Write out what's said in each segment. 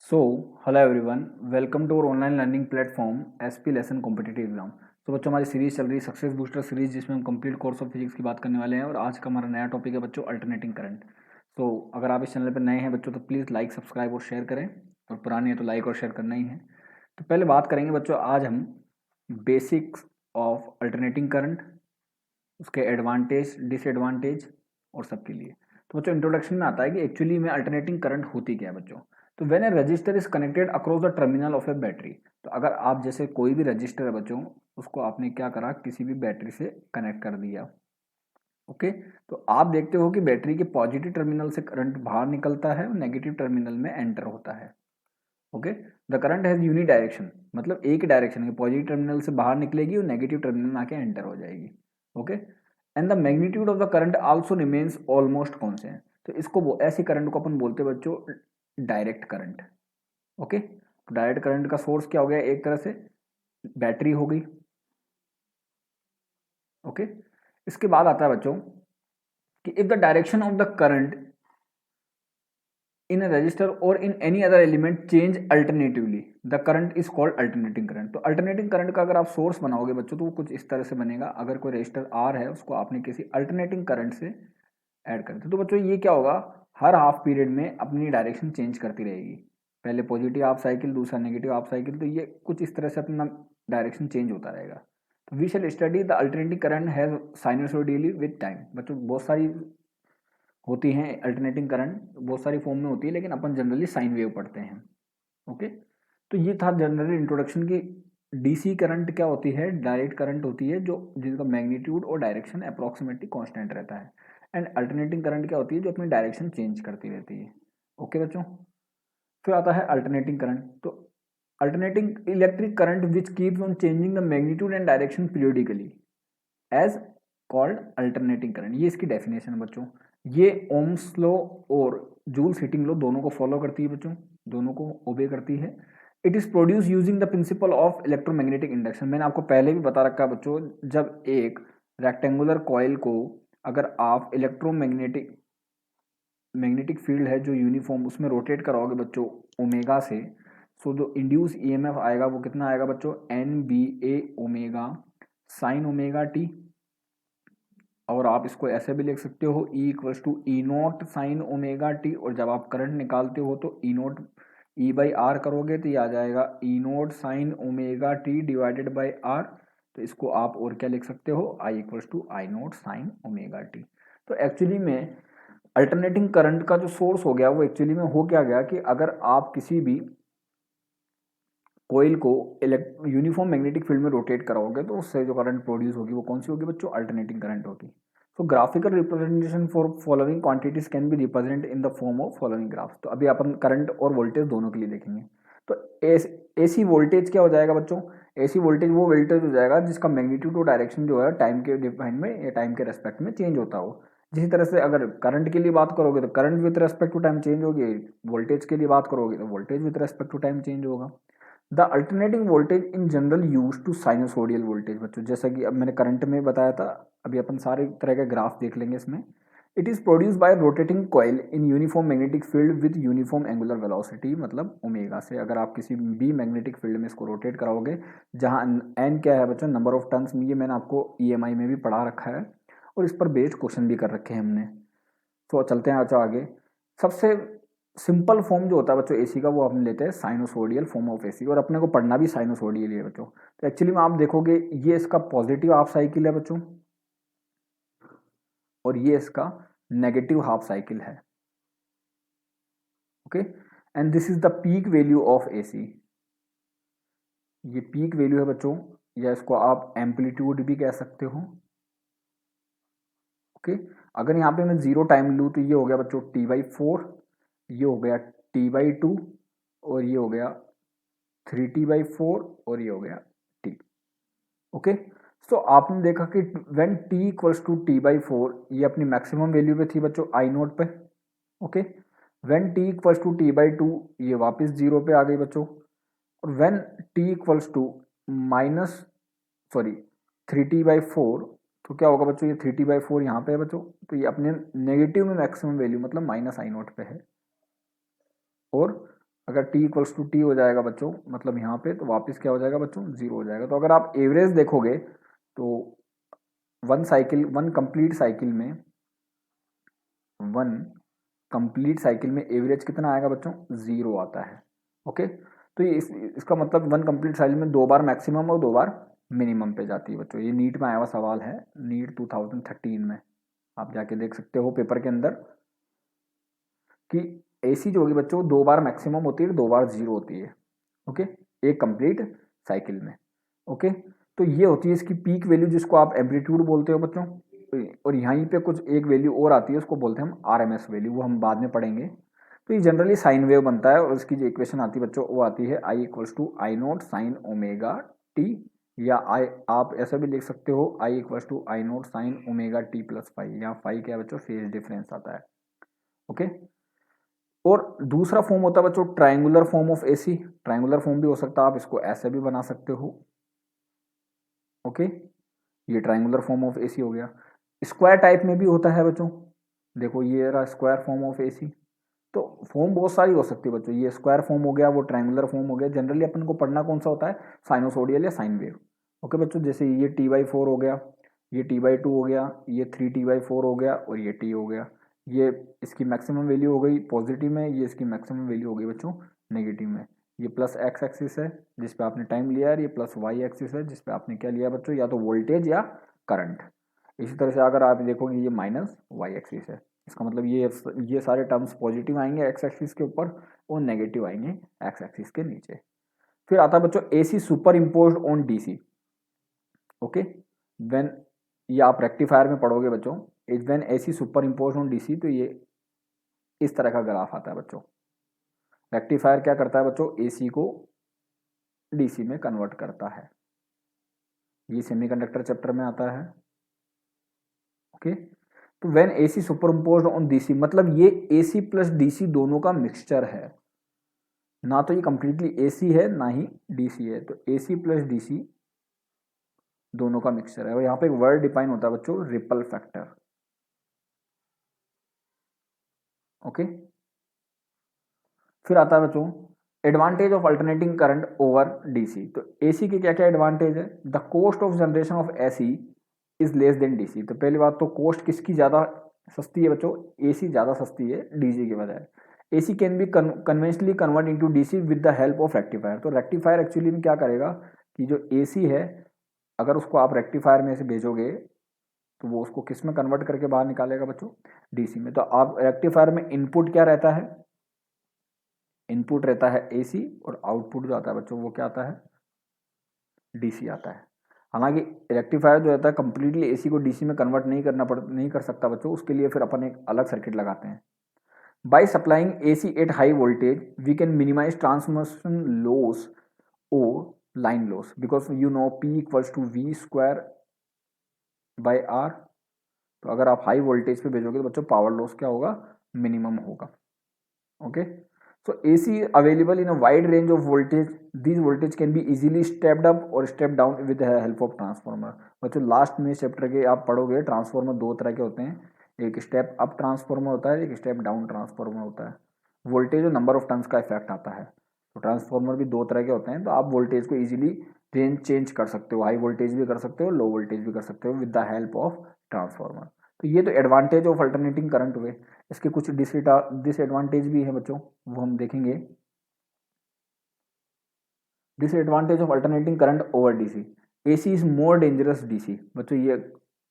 So hello everyone, welcome to our online learning platform SP lesson competitive exam. तो बच्चों, हमारी series चल रही है सक्सेस बूस्टर सीरीज, जिसमें हम कंप्लीट कोर्स ऑफ फिजिक्स की बात करने वाले हैं। और आज का हमारा नया टॉपिक है बच्चों अल्टरनेटिंग करंट। तो अगर आप इस चैनल पर नए हैं बच्चों तो प्लीज़ लाइक सब्सक्राइब और शेयर करें, और पुराने हैं तो लाइक और शेयर करना ही है। तो पहले बात करेंगे बच्चों आज हम बेसिक्स ऑफ अल्टरनेटिंग करंट, उसके एडवांटेज डिसएडवांटेज और सबके लिए। तो बच्चों इंट्रोडक्शन में आता है कि एक्चुअली में अल्टरनेटिंग करंट होती क्या है बच्चों। तो when A register is connected across the terminal of A battery, तो अगर आप जैसे कोई भी रजिस्टर है बच्चों, उसको आपने क्या करा, किसी भी बैटरी से कनेक्ट कर दिया। ओके, तो आप देखते हो कि बैटरी के पॉजिटिव टर्मिनल से करंट बाहर निकलता है और नेगेटिव टर्मिनल में एंटर होता है। Okay, the current has unidirection, मतलब एक डायरेक्शन है, पॉजिटिव टर्मिनल से बाहर निकलेगी और नेगेटिव टर्मिनल में आके एंटर हो जाएगी। Okay, and the magnitude of the current also remains almost constant. तो इसको ऐसी करंट को अपन बोलते हैं बच्चों डायरेक्ट करंट। ओके, तो डायरेक्ट करंट का सोर्स क्या हो गया, एक तरह से बैटरी हो गई। ओके, इसके बाद आता है बच्चों कि if the direction of the current in a resistor or in any other element change alternatively, the current is called alternating current। तो alternating current का अगर आप सोर्स बनाओगे बच्चों तो वो कुछ इस तरह से बनेगा। अगर कोई रेजिस्टर R है, उसको आपने किसी अल्टरनेटिंग करंट से ऐड कर दिया, तो बच्चों ये क्या होगा, हर हाफ पीरियड में अपनी डायरेक्शन चेंज करती रहेगी। पहले पॉजिटिव हाफ साइकिल, दूसरा नेगेटिव हाफ साइकिल, तो ये कुछ इस तरह से अपना डायरेक्शन चेंज होता रहेगा। तो we shall study the alternating current has sinusoidally with time. बच्चों बहुत सारी होती हैं अल्टरनेटिंग करंट, बहुत सारी फॉर्म में होती है, लेकिन अपन जनरली साइन वेव पढ़ते हैं। ओके, तो ये था जनरली इंट्रोडक्शन की। डीसी करंट क्या होती है, डायरेक्ट करंट होती है जो जिसका मैग्नीट्यूड और डायरेक्शन अप्रोक्सीमेटली कांस्टेंट रहता है। एंड अल्टरनेटिंग करंट क्या होती है, जो अपनी डायरेक्शन चेंज करती रहती है। ओके बच्चों, फिर आता है अल्टरनेटिंग करंट। तो alternating electric current which keeps on changing the magnitude and direction periodically as called alternating current. ये इसकी डेफिनेशन है बच्चों। ये ओम्स लॉ और जूल्स हीटिंग लॉ दोनों को फॉलो करती है बच्चों, दोनों को ओबे करती है। It is produce using the principle of electromagnetic induction. मैंने आपको पहले भी बता रखा है बच्चों, जब एक रेक्टेंगुलर कॉइल को अगर आप मैग्नेटिक फील्ड है जो यूनिफॉर्म, उसमें रोटेट कराओगे बच्चों ओमेगा से, सो जो इंड्यूस ईएमएफ आएगा वो कितना आएगा बच्चों, N B A omega sine omega T. और आप इसको ऐसे भी लिख सकते हो E equals to E not sine omega T. और जब आप करंट निकालते हो तो E not E by R करोगे तो ये आ जाएगा E not sine omega T divided by R. तो इसको आप और क्या लिख सकते हो, आई equals to I not sine omega T. तो एक्चुअली में अल्टरनेटिंग करंट का जो सोर्स हो गया वो एक्चुअली में हो क्या गया कि अगर आप किसी भी कोयल को यूनिफॉर्म मैग्नेटिक फील्ड में रोटेट कराओगे तो उससे जो करंट प्रोड्यूस होगी वो कौन सी होगी बच्चों, अल्टरनेटिंग करंट होगी। So graphical representation for following quantities can be represent in the form of following graph. तो अभी अपन करंट और वोल्टेज दोनों के लिए देखेंगे। तो एसी वोल्टेज क्या हो जाएगा बच्चों, एसी वोल्टेज वो वोल्टेज हो जाएगा जिसका मैग्नीट्यूड और डायरेक्शन जो है टाइम के डिफाइन में या टाइम के रेस्पेक्ट में चेंज होता हो। जिसी तरह से अगर करंट के लिए बात करोगे तो current with respect to time change होगी, वोल्टेज के लिए बात करोगे तो voltage with respect to time change होगा। The alternating voltage in general use to sinusoidal voltage. बच्चों जैसा कि अब मैंने करंट में बताया था, अभी अपन सारे तरह के ग्राफ देख लेंगे इसमें। It is produce by rotating coil in uniform magnetic field with uniform angular velocity, मतलब ओमेगा से। अगर आप किसी भी मैग्नेटिक फील्ड में इसको रोटेट कराओगे, जहां एन क्या है बच्चों, नंबर ऑफ टर्न्स, ये मैंने आपको ईएमआई में भी पढ़ा रखा है और इस पर बेस्ड क्वेश्चन भी कर रखे हैं हमने। तो चलते हैं अच्छा आगे। सबसे सिंपल फॉर्म जो होता है बच्चों एसी का, वो हम लेते हैं साइनोसोडियल फॉर्म ऑफ एसी, और अपने को पढ़ना भी साइनोसोडियल ही है बच्चों। तो एक्चुअली में आप देखोगे ये इसका पॉजिटिव हाफ साइकिल है बच्चों, और ये इसका नेगेटिव हाफ साइकिल है। Okay, and this is the peak value of AC. ये पीक वैल्यू है बच्चों, या इसको आप एम्पलीट्यूड भी कह सकते हो। ओके, अगर यहाँ पे मैं जीरो टाइम लूँ तो ये हो गया बच्चों T/4, ये हो गया T/2, और ये हो गया 3T/4, और ये हो गया T। ओके, सो आपने देखा कि when T equals to T/4, ये अपनी मैक्सिमम वैल्यू पे थी बच्चों आई नोट पे। Okay, when T equals to T/2, ये वापस जीरो पे आ गई बच्चों। और when T equals to minus sorry 3T/4, तो क्या होगा बच्चों, ये 3T/4 यहाँ पे है बच्चों, तो ये अपने नेगेटिव में मैक्सिमम वैल्यू मतलब माइनस आई नोट पे है। और अगर t इक्वल्स टू टी हो जाएगा बच्चों, मतलब यहाँ पे, तो वापस क्या हो जाएगा बच्चों, 0 हो जाएगा। तो अगर आप एवरेज देखोगे तो वन कंप्लीट साइकिल में एवरेज कितना आएगा बच्चों, 0 आता है। ओके, तो ये इसका मतलब वन कंप्लीट साइकिल में 2 बार मैक्सिमम और 2 बार मिनिमम पे जाती है बच्चों। ये नीट में आया हुआ सवाल है, नीट 2013 में, आप जाके देख सकते हो पेपर के अंदर, कि एसी जो होगी बच्चों 2 बार मैक्सिमम होती है, 2 बार 0 होती है। ओके, एक कंप्लीट साइकिल में। ओके, तो ये होती है इसकी पीक वैल्यू, जिसको आप एम्पलीट्यूड बोलते हो बच्चों। और यहीं पे कुछ एक वैल्यू और आती है, उसको बोलते हैं हम आरएमएस वैल्यू, वो हम बाद में पढ़ेंगे। तो ये जनरली साइन वेव बनता है, और इसकी जो इक्वेशन आती है बच्चों, वो आती है i equals to i naught sine omega t, या आई आप ऐसा भी लिख सकते हो, आई equals to i naught sine omega t plus five. यहाँ फाइव क्या है बच्चों, फेज डिफरेंस आता है। ओके, और दूसरा फॉर्म होता है बच्चों triangular form of AC. Triangular form भी हो सकता है, आप इसको ऐसे भी बना सकते हो। ओके, ये ट्राइंगुलर फॉर्म ऑफ एसी हो गया। स्क्वायर टाइप में भी होता है बच्चों, देखो ये रहा स्क्वायर फॉर्म ऑफ एसी। तो फॉर्म बहुत सारी हो सकती है बच्चों, ये स्क्वायर फॉर्म हो गया, वो ट्राइंगुलर फॉर्म हो गया। जनरली अपन को पढ़ना कौन सा होता है, साइनोसोडियल या साइन वेव। ओके बच्चों, जैसे ये t/4 हो गया, ये t/2 हो गया, ये 3t/4 हो गया, और ये t हो गया। ये इसकी मैक्सिमम वैल्यू हो गई पॉजिटिव में, ये इसकी मैक्सिमम वैल्यू हो गई बच्चों नेगेटिव में। ये प्लस एक्स एक्सिस है जिस पे आपने टाइम लिया है, ये प्लस वाई एक्सिस है जिस पे आपने क्या लिया बच्चों, या तो वोल्टेज या करंट। इसी तरह से अगर आप देखोगे ये माइनस वाई एक्सिस है, इसका मतलब ये सारे टर्म्स पॉजिटिव आएंगे एक्स एक्सिस के ऊपर, और नेगेटिव आएंगे एक्स एक्सिस के नीचे। फिर आता है बच्चों AC super imposed on DC. Okay, when, ये आप रेक्टिफायर में पढ़ोगे बच्चों, when AC super imposed on DC, तो ये इस तरह का ग्राफ आता है बच्चों। रेक्टिफायर क्या करता है बच्चों, एसी को डीसी में कन्वर्ट करता है। ये सेमीकंडक्टर चैप्टर में आता है। ओके, तो when AC superimposed on DC, मतलब ये एसी प्लस डीसी दोनों का मिक्सचर है, ना तो ये कंप्लीटली एसी है ना ही डीसी है। तो एसी प्लस डीसी दोनों का मिक्सचर है। और यहाँ पे एक वर्ड डिफाइन होता है बच्चों, रिपल फैक्टर। ओके, फिर आता है बच्चों advantage of alternating current over DC. तो एसी के क्या क्या एडवांटेज है, the cost of generation of AC is less than DC. तो पहली बात तो कॉस्ट किसकी ज़्यादा सस्ती है बच्चों, एसी ज़्यादा सस्ती है डीसी के बजाय। AC can be conventionally convert into DC with the help of rectifier. तो रेक्टिफायर एक्चुअली में क्या करेगा कि जो एसी है, अगर उसको आप रेक्टिफायर में से भेजोगे तो वो उसको किस में कन्वर्ट करके बाहर निकालेगा बच्चों, डीसी में। तो आप रेक्टिफायर में इनपुट क्या रहता है, इनपुट रहता है एसी, और आउटपुट जो आता है बच्चों वो क्या आता है, डीसी आता है। हालांकि रेक्टिफायर जो रहता है कंप्लीटली एसी को डीसी में कन्वर्ट नहीं कर सकता बच्चों, उसके लिए फिर अपन एक अलग सर्किट लगाते हैं। By supplying AC at high voltage we can minimise transmission loss और line loss, because you know P equals to V square by R. तो अगर आप हाई वोल्टेज पे भेजोगे तो बच्चों पावर लॉस क्या होगा, मिनिमम होगा। Okay, so AC available in a wide range of voltage. These voltage can be easily stepped up or stepped down with the help of transformer. बच्चों लास्ट में chapter के आप पढ़ोगे ट्रांसफार्मर दो तरह के होते हैं, एक स्टेप अप ट्रांसफार्मर होता है, एक स्टेप डाउन ट्रांसफार्मर होता है। वोल्टेज और नंबर ऑफ टर्न्स का इफेक्ट आता है। तो ट्रांसफार्मर भी दो तरह के होते हैं, तो आप वोल्टेज को इजीली रेंज चेंज कर सकते हो, हाई वोल्टेज भी कर सकते हो, लो वोल्टेज भी कर सकते हो with the help of transformer. तो ये तो एडवांटेज ऑफ अल्टरनेटिंग करंट हुए। इसके कुछ डिसएडवांटेज भी है बच्चों, वो हम देखेंगे। Disadvantage of alternating current over DC, AC is more dangerous DC. बच्चों ये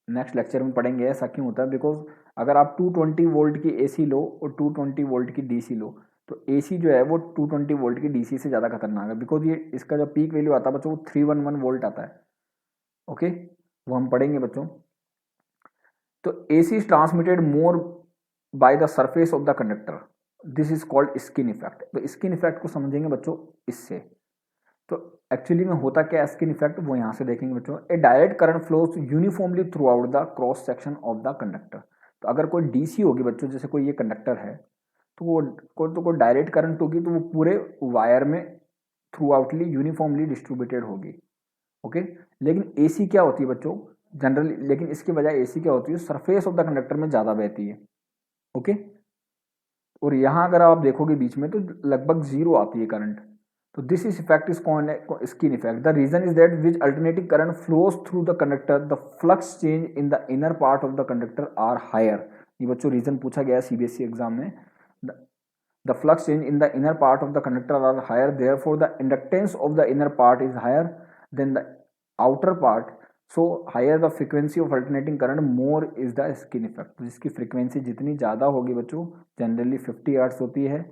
नेक्स्ट लेक्चर में पढ़ेंगे ऐसा क्यों होता है, बिकॉज अगर आप 220 वोल्ट की एसी लो और 220 वोल्ट की डीसी लो, तो एसी जो है वो 220 वोल्ट की डीसी से ज़्यादा खतरनाक है, बिकॉज ये इसका जो पीक वैल्यू आता है बच्चों वो 311 वोल्ट आता है। ओके, वो हम पढ़ेंगे बच्चों। तो AC is transmitted more by the surface of the conductor. This is called skin effect. तो स्किन इफेक्ट को समझेंगे बच्चों इससे। तो एक्चुअली में होता क्या है स्किन इफेक्ट, वो यहाँ से देखेंगे बच्चों। A direct current flows uniformly throughout the cross section of the conductor. तो अगर कोई डीसी होगी बच्चों, जैसे कोई ये कंडक्टर है, तो कोई डायरेक्ट करंट होगी तो वो पूरे वायर में थ्रू आउटली यूनिफॉर्मली डिस्ट्रीब्यूटेड होगी। ओके, लेकिन एसी क्या होती है बच्चों जनरली, लेकिन इसके बजाय एसी क्या होती है, सरफेस ऑफ द कंडक्टर में ज़्यादा बहती है। ओके, और यहाँ अगर आप देखोगे बीच में तो लगभग 0 आती है करंट। तो this is effect is called skin effect. The reason is that which alternating current flows through the conductor the flux change in the inner part of the conductor are higher. ये बच्चों reason पूछा गया है CBSE exam में। The flux change in the inner part of the conductor are higher, therefore the inductance of the inner part is higher than the outer part, so higher the frequency of alternating current, more is the skin effect। तो जिसकी frequency जितनी ज़्यादा होगी बच्चों, generally 50 hertz होती है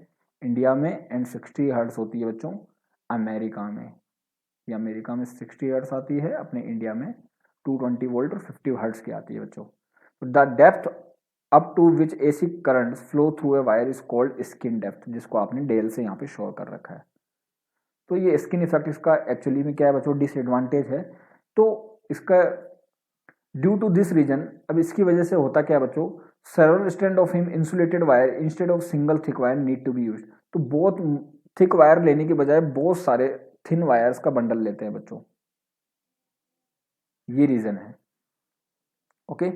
India में and 60 hertz होती है बच्चों अमेरिका में। ये अमेरिका में 60 हर्ट्स आती है, अपने इंडिया में 220 वोल्ट और 50 हर्ट्स की आती है बच्चों। The depth up to which AC current flow through a wire is called skin depth, जिसको आपने डेल से यहाँ पे शो कर रखा है। तो ये स्किन इफेक्ट इसका एक्चुअली में क्या है बच्चों, डिसएडवांटेज है। तो इसका ड्यू टू दिस रीजन, अब इसकी वजह से होता क्या है बच्चों, several strand of him insulated wire instead of single thick wire need to be used. तो बहुत थिक वायर लेने के बजाय बहुत सारे थिन वायर्स का बंडल लेते हैं बच्चों, ये रीजन है। ओके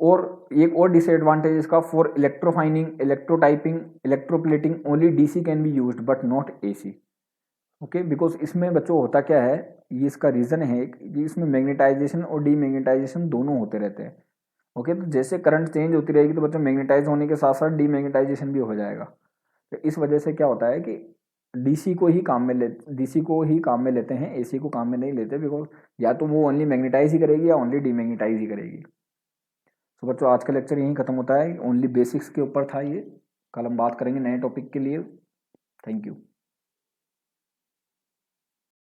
और एक और डिसएडवांटेज इसका, for electrorefining, electrotyping, electroplating only DC can be used but not AC. Okay because इसमें बच्चों होता क्या है, ये इसका रीजन है कि इसमें मैग्नेटाइजेशन और डीमैग्नेटाइजेशन दोनों होते रहते हैं। ओके तो जैसे करंट चेंज होती रहेगी तो बच्चों मैग्नेटाइज होने के साथ साथ डीमैग्नेटाइजेशन भी हो जाएगा। तो इस वजह से क्या होता है कि डीसी को ही काम में लेते हैं, एसी को काम में नहीं लेते, बिकॉज या तो वो ओनली मैग्नेटाइज ही करेगी या ओनली डीमैग्नेटाइज ही करेगी। तो बच्चों आज का लेक्चर यहीं खत्म होता है, ओनली बेसिक्स के ऊपर था ये। कल हम बात करेंगे नए टॉपिक के लिए। Thank you.